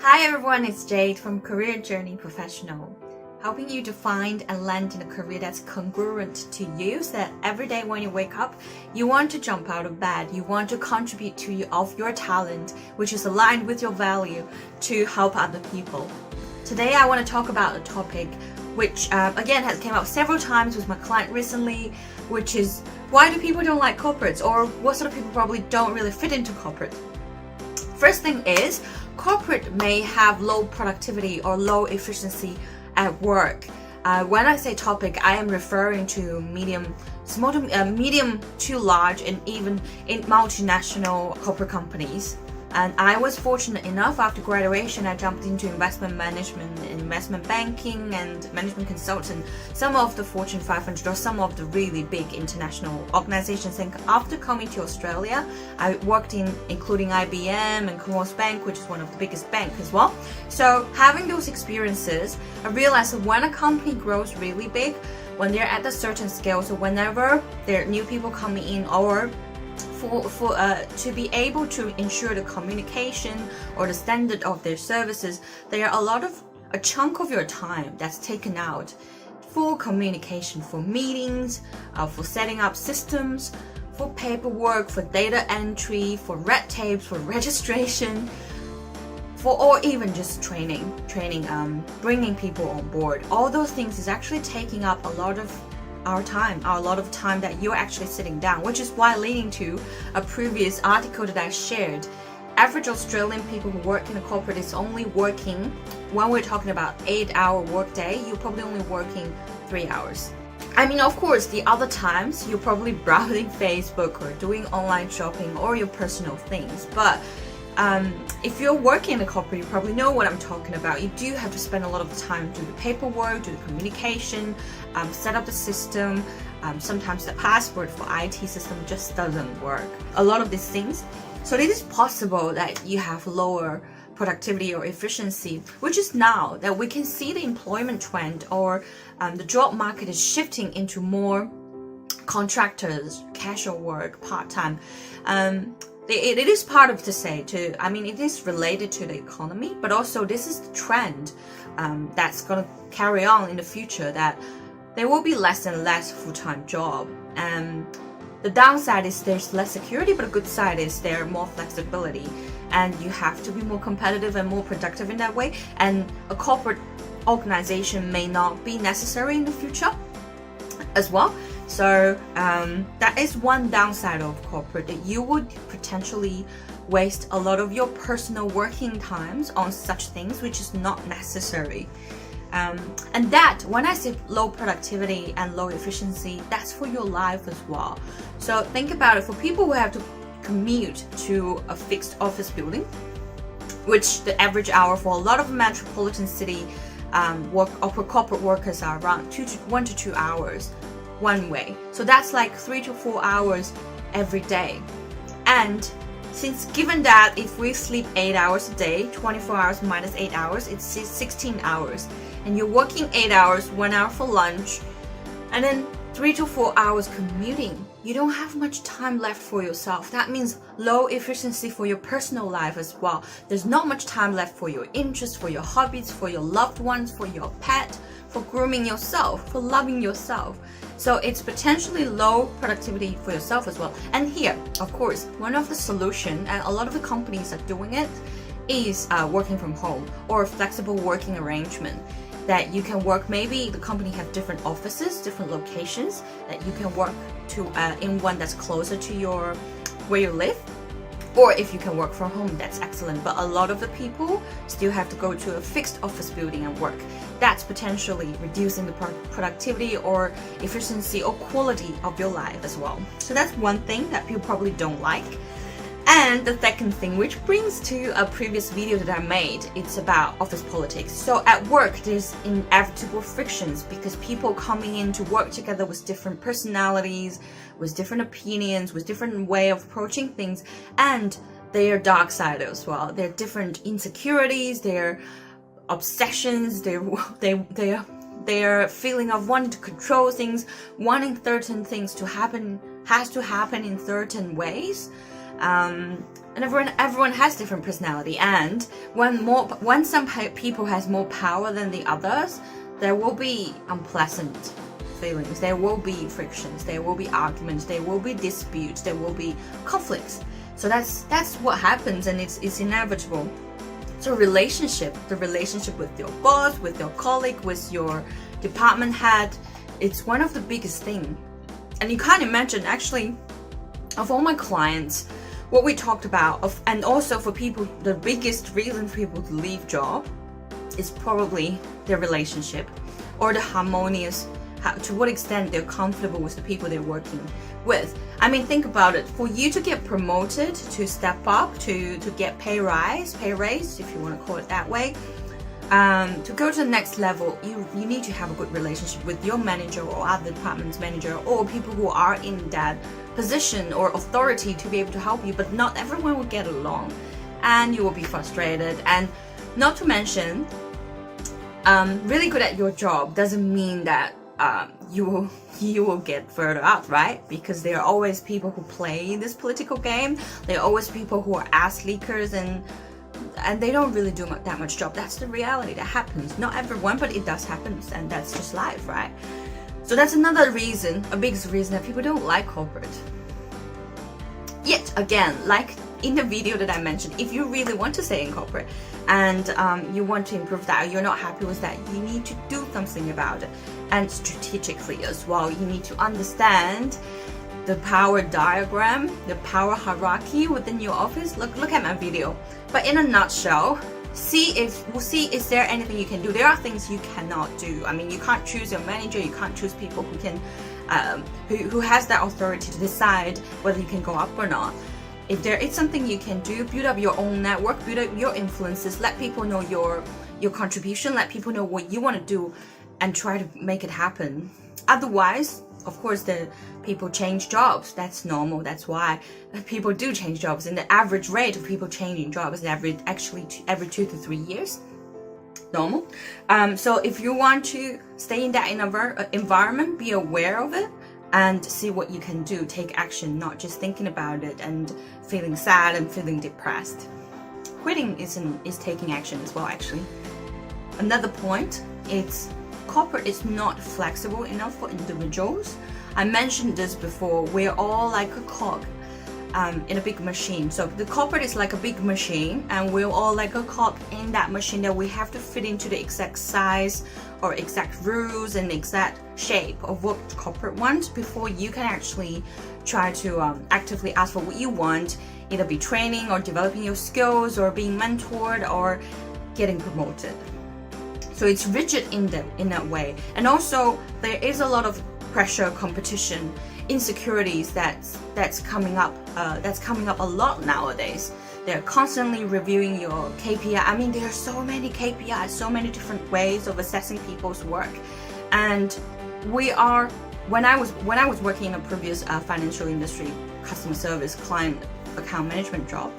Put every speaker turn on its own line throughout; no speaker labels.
Hi everyone, it's Jade from Career Journey Professional, helping you to find and land in a career that's congruent to you, so that every day when you wake up, you want to jump out of bed, you want to contribute to your talent, which is aligned with your value, to help other people. Today I want to talk about a topic which again has came up several times with my client recently, which is why do people don't like corporates, or what sort of people probably don't really fit into corporate. First thing is, corporate may have low productivity or low efficiency at work. When I say topic, I am referring to medium to large, and even in multinational corporate companies. And I was fortunate enough, after graduation, I jumped into investment management, investment banking, and management consultant, some of the Fortune 500 or some of the really big international organizations. And after coming to Australia, I worked in including IBM and Commerzbank, which is one of the biggest banks as well. So having those experiences, I realized that when a company grows really big, when they're at a certain scale, so whenever there are new people coming in, or to be able to ensure the communication or the standard of their services, there are a chunk of your time that's taken out for communication, for meetings, for setting up systems, for paperwork, for data entry, for red tapes, for registration, or even just training, bringing people on board. All those things is actually taking up a lot of our time, a lot of time that you're actually sitting down, which is why, leading to a previous article that I shared, average Australian people who work in a corporate is only working, when we're talking about 8-hour workday, you're probably only working 3 hours. I mean, of course, the other times you're probably browsing Facebook or doing online shopping or your personal things, but if you're working in a corporate, you probably know what I'm talking about. You do have to spend a lot of the time doing the paperwork, do the communication, set up the system. Sometimes the password for IT system just doesn't work. A lot of these things. So it is possible that you have lower productivity or efficiency, which is now that we can see the employment trend, or the job market is shifting into more contractors, casual work, part-time. It is part of it is related to the economy, but also this is the trend that's going to carry on in the future, that there will be less and less full-time job. And the downside is there's less security, but the good side is there's more flexibility, and you have to be more competitive and more productive in that way. And a corporate organization may not be necessary in the future as well. So that is one downside of corporate, that you would potentially waste a lot of your personal working times on such things which is not necessary. And that, when I say low productivity and low efficiency, that's for your life as well. So think about it, for people who have to commute to a fixed office building, which the average hour for a lot of metropolitan city corporate workers are around 1 to 2 hours one way. So that's like 3 to 4 hours every day. And since given that if we sleep 8 hours a day, 24 hours minus 8 hours, it's 16 hours. And you're working 8 hours, 1 hour for lunch, and then 3 to 4 hours commuting. You don't have much time left for yourself. That means low efficiency for your personal life as well. There's not much time left for your interests, for your hobbies, for your loved ones, for your pet, for grooming yourself, for loving yourself. So it's potentially low productivity for yourself as well. And here, of course, one of the solutions, and a lot of the companies are doing it, is working from home or a flexible working arrangement. That you can work, maybe the company have different offices, different locations, that you can work to in one that's closer to where you live. Or if you can work from home, that's excellent. But a lot of the people still have to go to a fixed office building and work. That's potentially reducing the productivity or efficiency or quality of your life as well. So that's one thing that people probably don't like. And the second thing, which brings to a previous video that I made, it's about office politics. So at work, there's inevitable frictions because people coming in to work together with different personalities, with different opinions, with different way of approaching things, and their dark side as well. Their different insecurities, their obsessions, their feeling of wanting to control things, wanting certain things to happen has to happen in certain ways. And everyone has different personality, and when some people has more power than the others, there will be unpleasant feelings, there will be frictions, there will be arguments, there will be disputes, there will be conflicts. So that's what happens, and it's inevitable. So the relationship with your boss, with your colleague, with your department head, it's one of the biggest things. And you can't imagine, actually, of all my clients, what we talked about, and also for people, the biggest reason for people to leave job is probably their relationship, or the harmonious, to what extent they're comfortable with the people they're working with. I mean, think about it. For you to get promoted, to step up, to get pay raise, if you want to call it that way, to go to the next level, you need to have a good relationship with your manager or other department's manager, or people who are in that position or authority to be able to help you. But not everyone will get along, and you will be frustrated. And not to mention, really good at your job doesn't mean that you will get further up, right? Because there are always people who play this political game. There are always people who are ass leakers, and they don't really do that much job. That's the reality that happens. Not everyone, but it does happen, and that's just life, right? So that's another reason, a big reason that people don't like corporate. Yet again, like in the video that I mentioned, if you really want to stay in corporate and you want to improve that, you're not happy with that, you need to do something about it. And strategically as well, you need to understand the power diagram, the power hierarchy within your office. Look at my video. But in a nutshell, is there anything you can do. There are things you cannot do. I mean, you can't choose your manager, you can't choose people who can who has that authority to decide whether you can go up or not. If there is something you can do, build up your own network, build up your influences, let people know your contribution, let people know what you want to do, and try to make it happen. Otherwise, of course, the people change jobs. That's normal. That's why people do change jobs. And the average rate of people changing jobs is every 2 to 3 years. Normal. So if you want to stay in that environment, be aware of it and see what you can do. Take action, not just thinking about it and feeling sad and feeling depressed. Quitting is taking action as well, actually. Another point, corporate is not flexible enough for individuals. I mentioned this before. We're all like a cog in a big machine. So the corporate is like a big machine, and we're all like a cog in that machine that we have to fit into the exact size or exact rules and exact shape of what corporate wants before you can actually try to actively ask for what you want, either be training or developing your skills or being mentored or getting promoted. So it's rigid in that way. And also there is a lot of pressure, competition, insecurities that's coming up a lot nowadays. They're constantly reviewing your KPI. I mean, there are so many KPIs, so many different ways of assessing people's work. And when I was working in a previous financial industry, customer service, client account management job,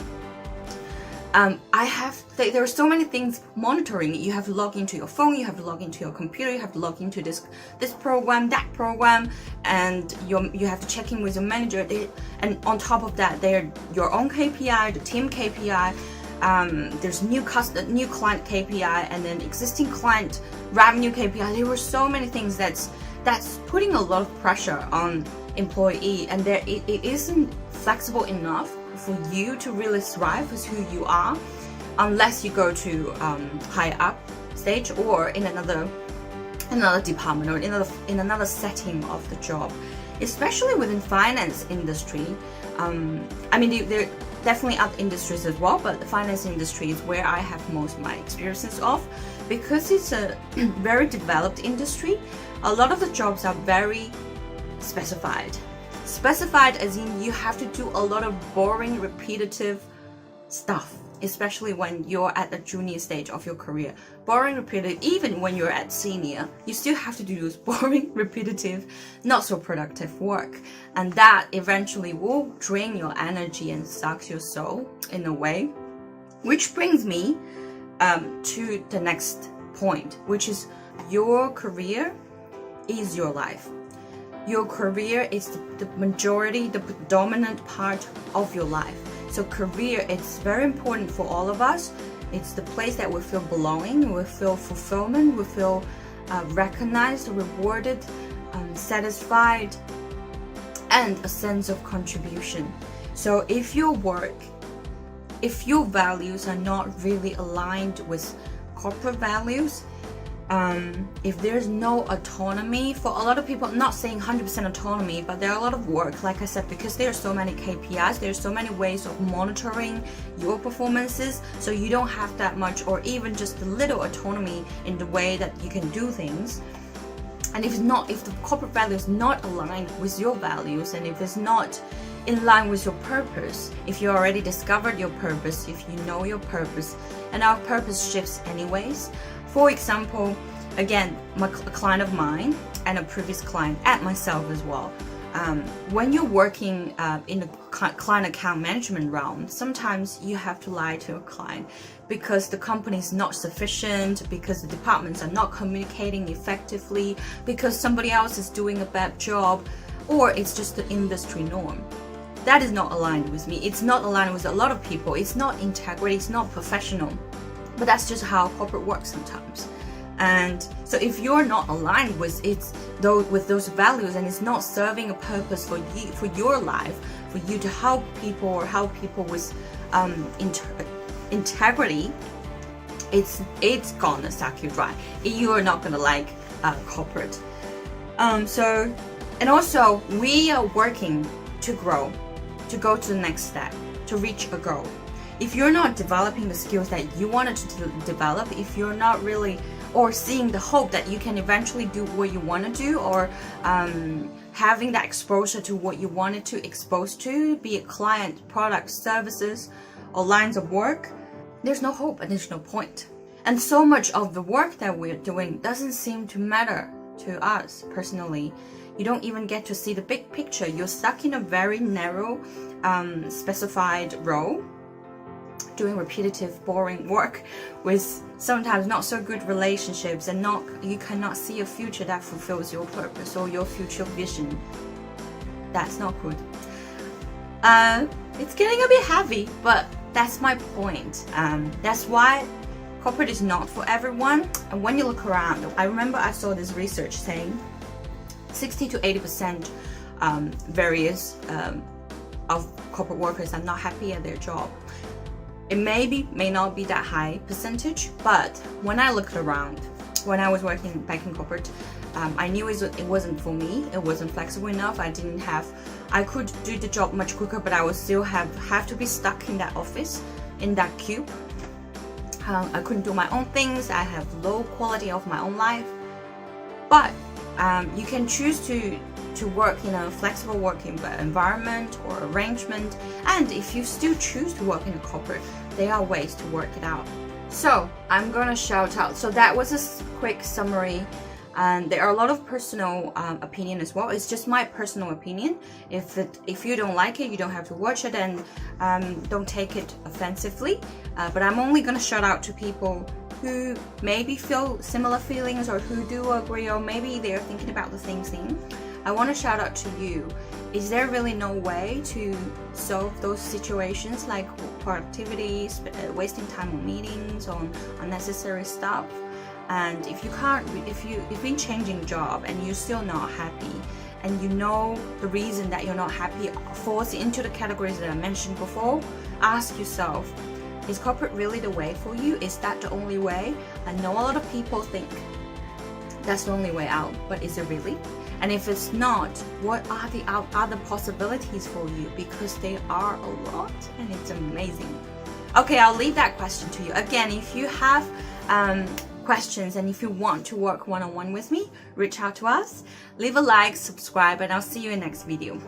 there are so many things monitoring. You have to log into your phone, you have to log into your computer, you have to log into this program, that program, and you have to check in with your manager. And on top of that, they're your own KPI, the team KPI. There's new client KPI, and then existing client revenue KPI. There were so many things that's putting a lot of pressure on employee, and it isn't flexible enough for you to really thrive as who you are, unless you go to higher up stage or in another department or in another setting of the job, especially within finance industry. I mean, there are definitely other industries as well, but the finance industry is where I have most of my experiences of, because it's a very developed industry. A lot of the jobs are very specified as in you have to do a lot of boring, repetitive stuff, especially when you're at the junior stage of your career. Boring, repetitive. Even when you're at senior, you still have to do those boring, repetitive, not so productive work, and that eventually will drain your energy and sucks your soul in a way. Which brings me to the next point, which is your career is your life. your career is the majority, the dominant part of your life. So career, it's very important for all of us. It's the place that we feel belonging, we feel fulfillment, we feel recognized, rewarded, satisfied, and a sense of contribution. So if your work, if your values are not really aligned with corporate values, if there's no autonomy for a lot of people, I'm not saying 100% autonomy, but there are a lot of work, like I said, because there are so many KPIs, there's so many ways of monitoring your performances, so you don't have that much or even just a little autonomy in the way that you can do things. And if the corporate value is not aligned with your values, and if it's not in line with your purpose, if you already discovered your purpose, if you know your purpose, and our purpose shifts anyways. For example, again, a client of mine and a previous client and myself as well. When you're working in the client account management realm, sometimes you have to lie to a client because the company is not sufficient, because the departments are not communicating effectively, because somebody else is doing a bad job, or it's just the industry norm. That is not aligned with me. It's not aligned with a lot of people. It's not integrity. It's not professional. But that's just how corporate works sometimes. And so if you're not aligned with those values, and it's not serving a purpose for you, for your life, for you to help people or help people with integrity, it's gonna suck you dry. You are not gonna like corporate. And also we are working to grow, to go to the next step, to reach a goal. If you're not developing the skills that you wanted to develop, if you're not really, or seeing the hope that you can eventually do what you want to do, or having that exposure to what you wanted to expose to, be it client, products, services, or lines of work, there's no hope and there's no point. And so much of the work that we're doing doesn't seem to matter to us personally. You don't even get to see the big picture. You're stuck in a very narrow, specified role, doing repetitive, boring work with sometimes not so good relationships, and you cannot see a future that fulfills your purpose or your future vision. That's not good. It's getting a bit heavy, but that's my point. That's why corporate is not for everyone. And when you look around, I remember I saw this research saying 60 to 80% of corporate workers are not happy at their job. It may not be that high percentage, but when I looked around, when I was working back in corporate, I knew it wasn't for me. It wasn't flexible enough. I could do the job much quicker, but I would still have to be stuck in that office, in that cube. I couldn't do my own things. I have low quality of my own life. But you can choose to work in a flexible working environment or arrangement, and if you still choose to work in a corporate, there are ways to work it out. So I'm gonna shout out. So that was a quick summary, and there are a lot of personal opinion as well. It's just my personal opinion. If you don't like it, you don't have to watch it, and don't take it offensively. But I'm only gonna shout out to people who maybe feel similar feelings, or who do agree, or maybe they're thinking about the same thing. I want to shout out to you. Is there really no way to solve those situations, like productivity, wasting time on meetings, on unnecessary stuff? And if you've been changing job and you're still not happy, and you know the reason that you're not happy falls into the categories that I mentioned before, ask yourself, is corporate really the way for you? Is that the only way? I know a lot of people think that's the only way out, but is it really? And if it's not, what are the other possibilities for you? Because they are a lot, and it's amazing. Okay, I'll leave that question to you. Again, if you have questions, and if you want to work one-on-one with me, reach out to us. Leave a like, subscribe, and I'll see you in the next video.